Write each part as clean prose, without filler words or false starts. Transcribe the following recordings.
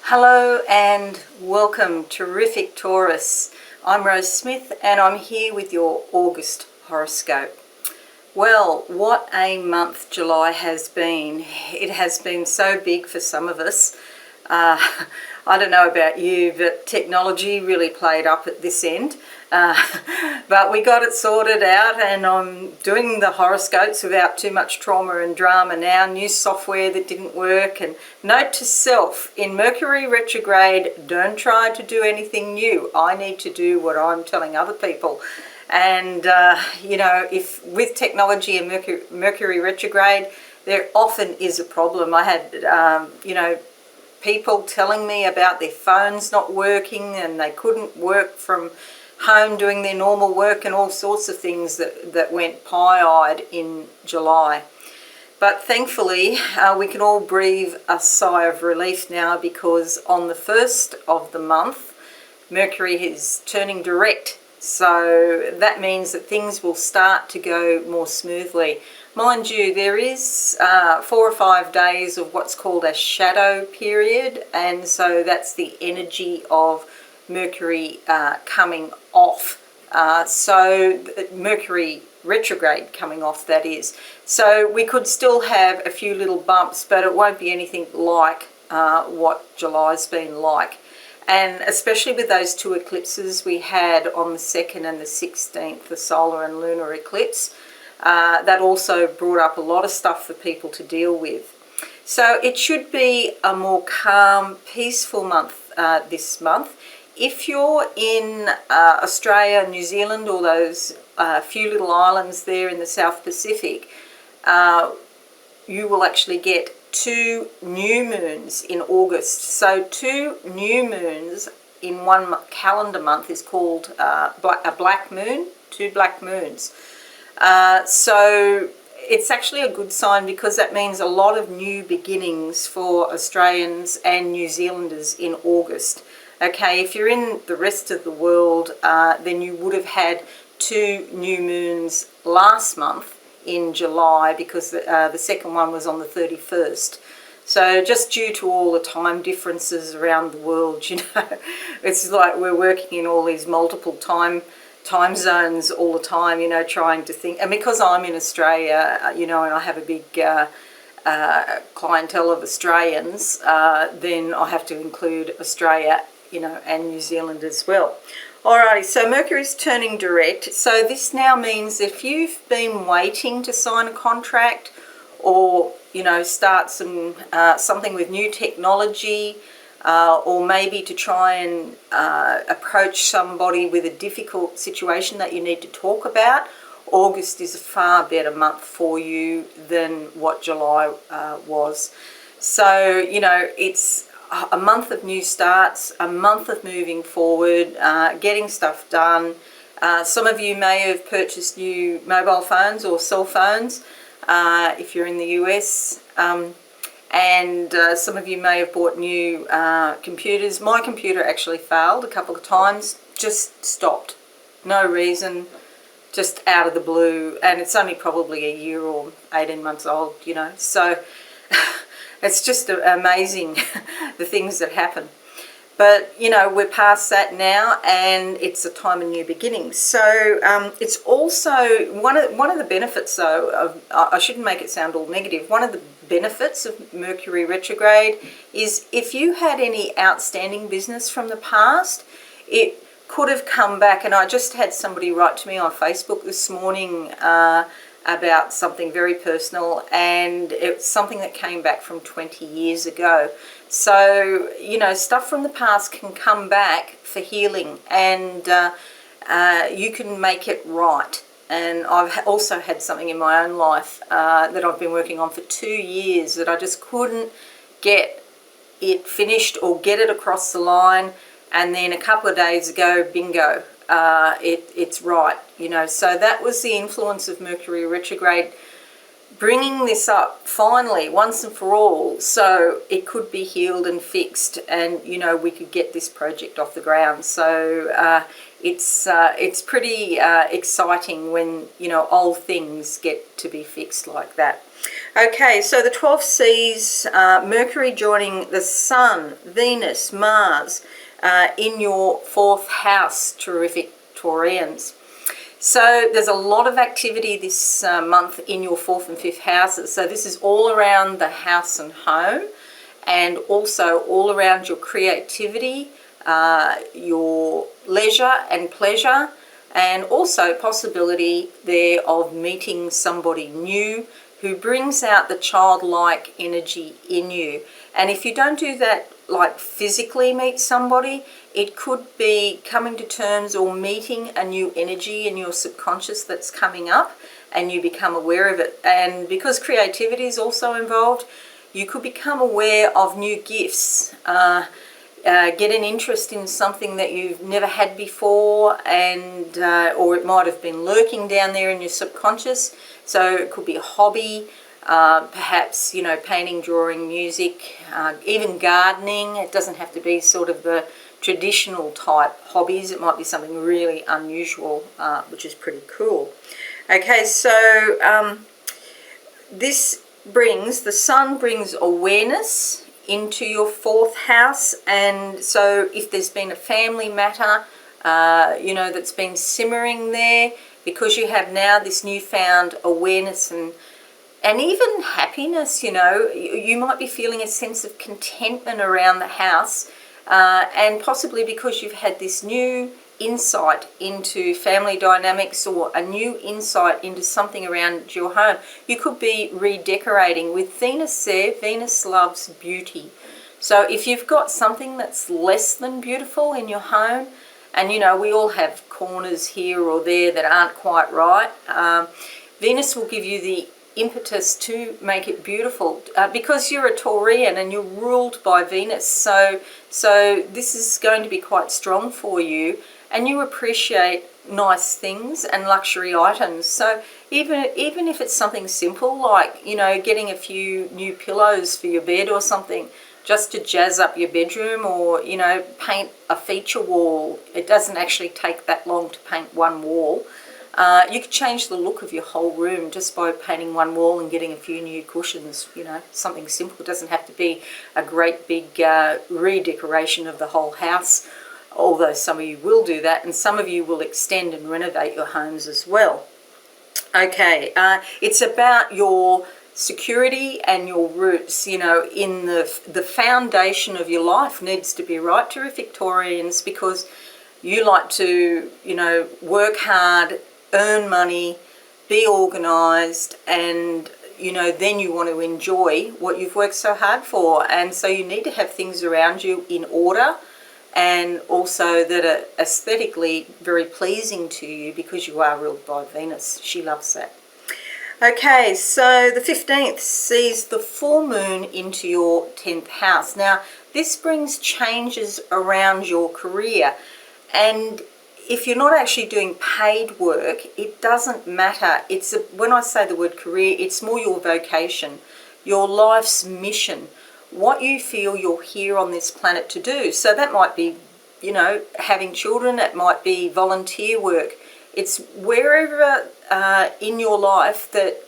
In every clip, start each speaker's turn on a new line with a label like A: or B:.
A: Hello and welcome, terrific Taurus. I'm Rose Smith and I'm here with your August horoscope. Well, what a month July has been. It has been so big for some of us. I don't know about you, but technology really played up at this end. But we got it sorted out, and I'm doing the horoscopes without too much trauma and drama now. New software that didn't work. And note to self, in Mercury retrograde, don't try to do anything new. I need to do what I'm telling other people. And, if with technology and Mercury retrograde, there often is a problem. I had, people telling me about their phones not working and they couldn't work from home doing their normal work and all sorts of things that went pie-eyed in July. But thankfully, we can all breathe a sigh of relief now, because on the 1st of the month, Mercury is turning direct. So that means that things will start to go more smoothly. Mind you, there is 4 or 5 days of what's called a shadow period, and so that's the energy of Mercury coming off. So Mercury retrograde coming off, that is. So we could still have a few little bumps, but it won't be anything like what July's been like. And especially with those two eclipses we had on the 2nd and the 16th, the solar and lunar eclipse, that also brought up a lot of stuff for people to deal with. So it should be a more calm, peaceful month this month. If you're in Australia, New Zealand, or those few little islands there in the South Pacific, you will actually get 2 new moons in August. So 2 new moons in one calendar month is called a black moon, 2 black moons. So it's actually a good sign, because that means a lot of new beginnings for Australians and New Zealanders in August. Okay, if you're in the rest of the world, then you would have had 2 new moons last month in July, because the second one was on the 31st. So just due to all the time differences around the world, it's like we're working in all these multiple time zones all the time, trying to think. And because I'm in Australia, and I have a big clientele of Australians, then I have to include Australia, and New Zealand as well. Alrighty, so Mercury's turning direct. So this now means if you've been waiting to sign a contract, or start something with new technology, or maybe to try and approach somebody with a difficult situation that you need to talk about, August is a far better month for you than what July was. So, it's a month of new starts, a month of moving forward, getting stuff done. Some of you may have purchased new mobile phones or cell phones if you're in the US. And some of you may have bought new computers. My computer actually failed a couple of times, just stopped. No reason, just out of the blue. And it's only probably a year or 18 months old, So it's just amazing the things that happen. But, we're past that now, and it's a time of new beginnings. So it's also one of the benefits, though, I shouldn't make it sound all negative. One of the benefits of Mercury retrograde is if you had any outstanding business from the past, it could have come back. And I just had somebody write to me on Facebook this morning about something very personal, and it's something that came back from 20 years ago. So, stuff from the past can come back for healing, and you can make it right. And I've also had something in my own life that I've been working on for 2 years that I just couldn't get it finished or get it across the line. And then a couple of days ago, bingo, it's right. So that was the influence of Mercury retrograde, bringing this up finally once and for all, so it could be healed and fixed, and we could get this project off the ground. So it's pretty exciting when, you know, old things get to be fixed like that. Okay, so the 12 sees Mercury joining the Sun, Venus, Mars in your 4th house, terrific Taurians. So there's a lot of activity this month in your 4th and 5th houses. So this is all around the house and home, and also all around your creativity, your leisure and pleasure, and also possibility there of meeting somebody new who brings out the childlike energy in you. And if you don't do that, like physically meet somebody, it could be coming to terms or meeting a new energy in your subconscious that's coming up, and you become aware of it. And because creativity is also involved, you could become aware of new gifts, get an interest in something that you've never had before, and or it might have been lurking down there in your subconscious. So it could be a hobby, perhaps, you know, painting, drawing, music, even gardening. It doesn't have to be sort of the traditional type hobbies. It might be something really unusual, which is pretty cool. Okay, so the Sun brings awareness into your 4th house, and so if there's been a family matter, you know, that's been simmering there, because you have now this newfound awareness and even happiness, you know, you might be feeling a sense of contentment around the house, and possibly because you've had this new insight into family dynamics, or a new insight into something around your home. You could be redecorating. With Venus there, Venus loves beauty. So if you've got something that's less than beautiful in your home, and you know, we all have corners here or there that aren't quite right, Venus will give you the impetus to make it beautiful, because you're a Taurian and you're ruled by Venus. So this is going to be quite strong for you, and you appreciate nice things and luxury items. So even if it's something simple, like, you know, getting a few new pillows for your bed or something, just to jazz up your bedroom, or, you know, paint a feature wall. It doesn't actually take that long to paint one wall. You could change the look of your whole room just by painting one wall and getting a few new cushions, you know, something simple. It doesn't have to be a great big redecoration of the whole house, although some of you will do that, and some of you will extend and renovate your homes as well. Okay, it's about your security and your roots, you know, in the foundation of your life needs to be right, terrific Taurians, because you like to, you know, work hard, earn money, be organised, and, you know, then you want to enjoy what you've worked so hard for. And so you need to have things around you in order, and also that are aesthetically very pleasing to you, because you are ruled by Venus. She loves that. Okay, so the 15th sees the full moon into your 10th house. Now, this brings changes around your career, and if you're not actually doing paid work, it doesn't matter. When I say the word career, it's more your vocation, your life's mission, what you feel you're here on this planet to do. So that might be, you know, having children, it might be volunteer work. It's wherever in your life that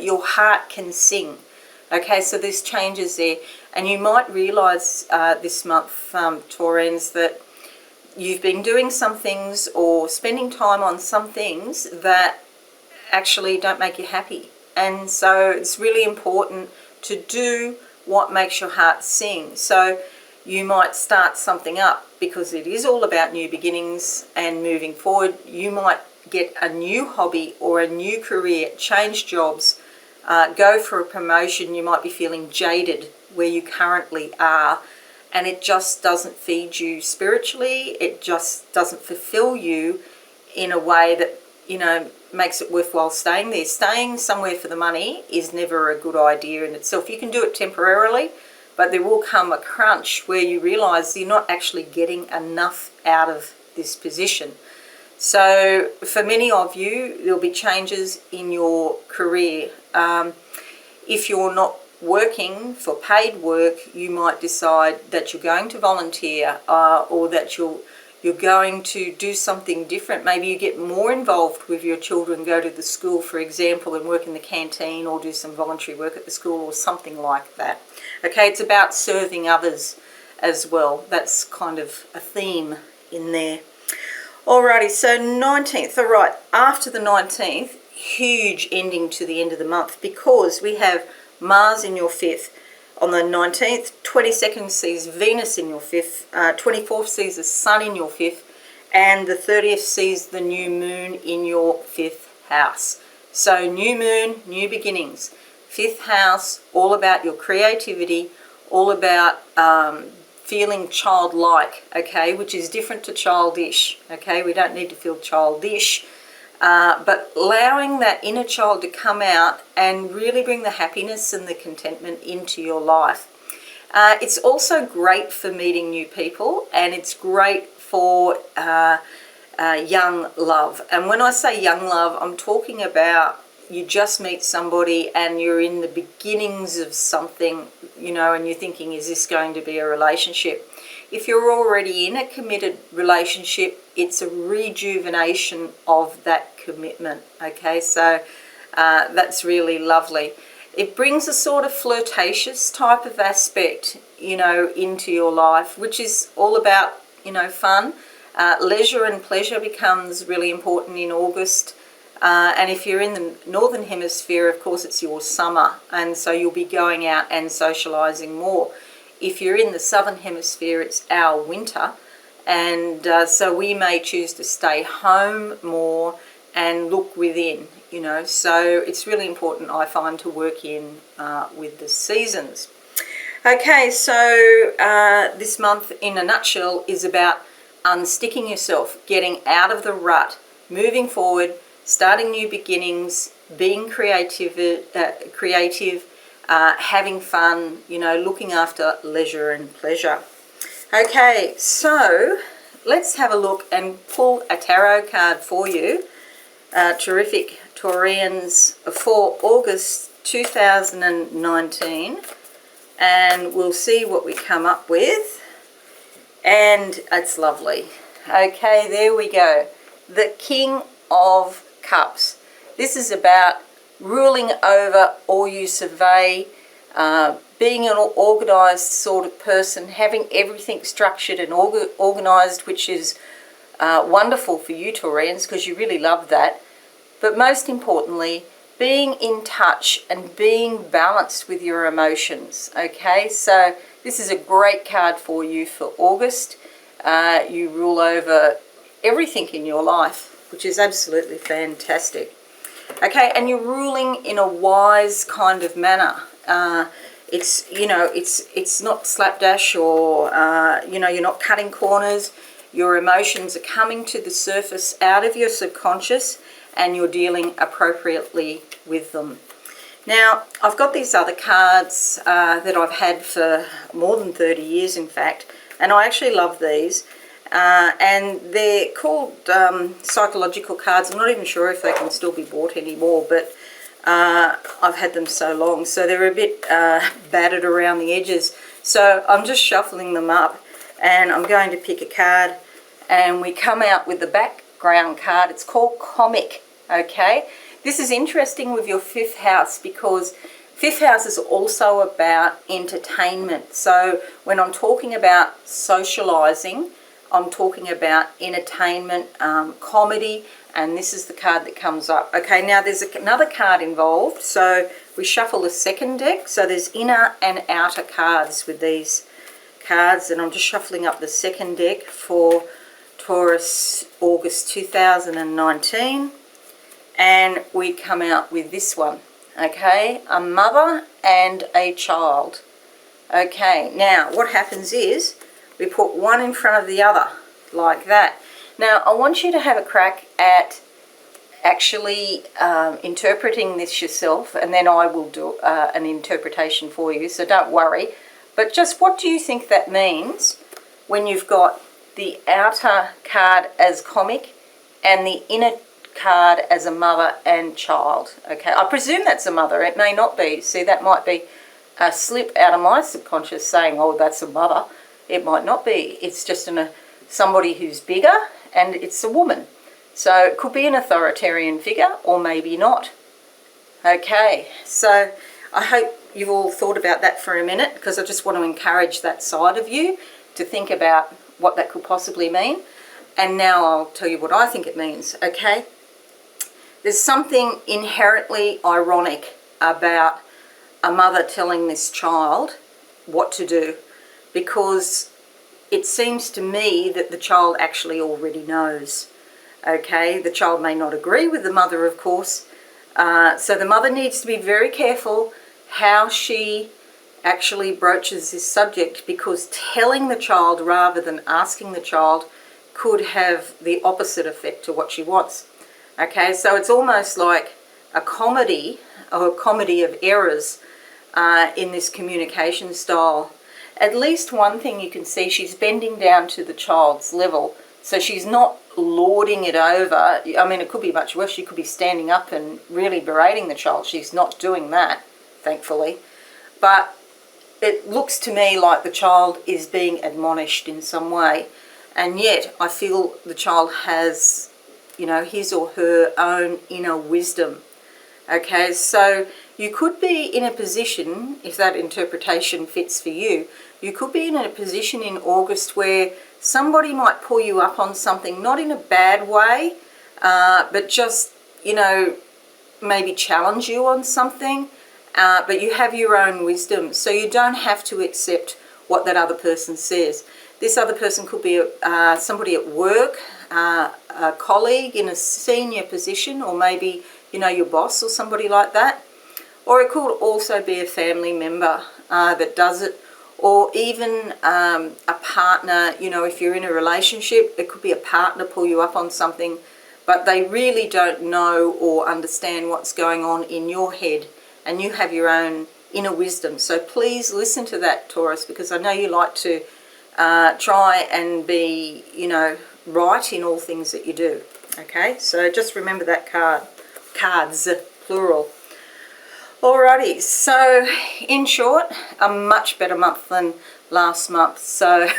A: your heart can sing. Okay, so there's changes there. And you might realise this month, Taurans, that you've been doing some things or spending time on some things that actually don't make you happy. And so it's really important to do what makes your heart sing. So you might start something up because it is all about new beginnings and moving forward. You might get a new hobby or a new career, change jobs, go for a promotion. You might be feeling jaded where you currently are, and it just doesn't feed you spiritually. It just doesn't fulfill you in a way that, you know, makes it worthwhile staying there. Staying somewhere for the money is never a good idea in itself. You can do it temporarily, but there will come a crunch where you realise you're not actually getting enough out of this position. So for many of you, there'll be changes in your career. If you're not working for paid work, you might decide that you're going to volunteer, or that you're You're going to do something different. Maybe you get more involved with your children, go to the school, for example, and work in the canteen or do some voluntary work at the school or something like that. Okay, it's about serving others as well. That's kind of a theme in there. Alrighty, so 19th. All right, after the 19th, huge ending to the end of the month because we have Mars in your 5th. On the 19th, 22nd sees Venus in your 5th, 24th sees the Sun in your 5th, and the 30th sees the new moon in your 5th house. So new moon, new beginnings. 5th house, all about your creativity, all about feeling childlike, okay, which is different to childish, okay? We don't need to feel childish. But allowing that inner child to come out and really bring the happiness and the contentment into your life. It's also great for meeting new people, and it's great for young love. And when I say young love, I'm talking about you just meet somebody and you're in the beginnings of something, you know, and you're thinking, is this going to be a relationship? If you're already in a committed relationship, it's a rejuvenation of that commitment, okay? So that's really lovely. It brings a sort of flirtatious type of aspect, you know, into your life, which is all about, you know, fun. Leisure and pleasure becomes really important in August. And if you're in the Northern Hemisphere, of course, it's your summer, and so you'll be going out and socialising more. If you're in the Southern Hemisphere, it's our winter, and so we may choose to stay home more and look within, you know. So it's really important, I find, to work in with the seasons. Okay, so this month, in a nutshell, is about unsticking yourself, getting out of the rut, moving forward, starting new beginnings, being creative, having fun, you know, looking after leisure and pleasure. Okay, so let's have a look and pull a tarot card for you. Terrific Taurians for August 2019. And we'll see what we come up with. And it's lovely. Okay, there we go. The King of Cups. This is about ruling over all you survey, being an organised sort of person, having everything structured and organised, which is wonderful for you Taurians because you really love that. But most importantly, being in touch and being balanced with your emotions, okay? So this is a great card for you for August. You rule over everything in your life, which is absolutely fantastic. Okay, and you're ruling in a wise kind of manner. It's, you know, it's not slapdash or, you know, you're not cutting corners. Your emotions are coming to the surface out of your subconscious and you're dealing appropriately with them. Now, I've got these other cards that I've had for more than 30 years, in fact, and I actually love these. And they're called psychological cards. I'm not even sure if they can still be bought anymore, but I've had them so long. So they're a bit battered around the edges. So I'm just shuffling them up and I'm going to pick a card and we come out with the background card. It's called Comic, okay? This is interesting with your 5th house because 5th house is also about entertainment. So when I'm talking about socialising, I'm talking about entertainment, comedy, and this is the card that comes up. Okay, now there's another card involved, so we shuffle the second deck. So there's inner and outer cards with these cards, and I'm just shuffling up the second deck for Taurus August 2019, and we come out with this one, okay, a mother and a child. Okay, now what happens is we put one in front of the other, like that. Now, I want you to have a crack at actually interpreting this yourself, and then I will do an interpretation for you, so don't worry. But just what do you think that means when you've got the outer card as comic and the inner card as a mother and child? Okay, I presume that's a mother. It may not be. See, that might be a slip out of my subconscious saying, oh, that's a mother. It might not be. It's just a somebody who's bigger, and it's a woman. So it could be an authoritarian figure or maybe not. Okay, so I hope you've all thought about that for a minute, because I just want to encourage that side of you to think about what that could possibly mean. And now I'll tell you what I think it means, okay? There's something inherently ironic about a mother telling this child what to do, because it seems to me that the child actually already knows, okay? The child may not agree with the mother, of course, so the mother needs to be very careful how she actually broaches this subject, because telling the child rather than asking the child could have the opposite effect to what she wants. Okay, so it's almost like a comedy, or a comedy of errors in this communication style. At least one thing you can see, she's bending down to the child's level, so she's not lording it over. I mean, it could be much worse. She could be standing up and really berating the child. She's not doing that, thankfully. But it looks to me like the child is being admonished in some way, and yet I feel the child has, you know, his or her own inner wisdom. Okay, so you could be in a position, if that interpretation fits for you, you could be in a position in August where somebody might pull you up on something, not in a bad way, but just, you know, maybe challenge you on something, but you have your own wisdom, so you don't have to accept what that other person says. This other person could be somebody at work, a colleague in a senior position, or maybe, you know, your boss or somebody like that. Or it could also be a family member that does it, or even a partner. You know, if you're in a relationship, it could be a partner pull you up on something, but they really don't know or understand what's going on in your head, and you have your own inner wisdom. So please listen to that, Taurus, because I know you like to try and be, you know, right in all things that you do. Okay, so just remember that card. Cards, plural. Alrighty, so in short, a much better month than last month, so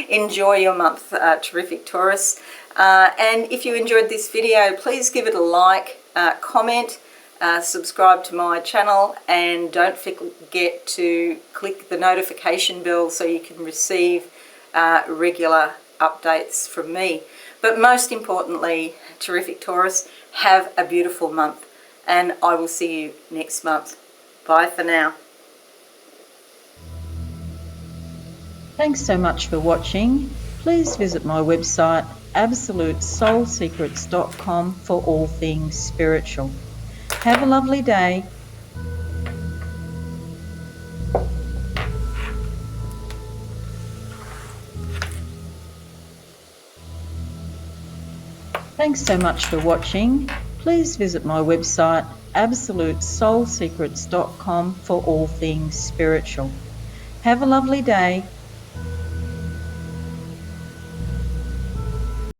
A: enjoy your month, terrific Taurus. And if you enjoyed this video, please give it a like, comment, subscribe to my channel, and don't forget to click the notification bell so you can receive regular updates from me. But most importantly, terrific Taurus, have a beautiful month, and I will see you next month. Bye for now.
B: Thanks so much for watching. Please visit my website absolutesoulsecrets.com for all things spiritual. Have a lovely day. Thanks so much for watching. Please visit my website absolutesoulsecrets.com for all things spiritual. Have a lovely day.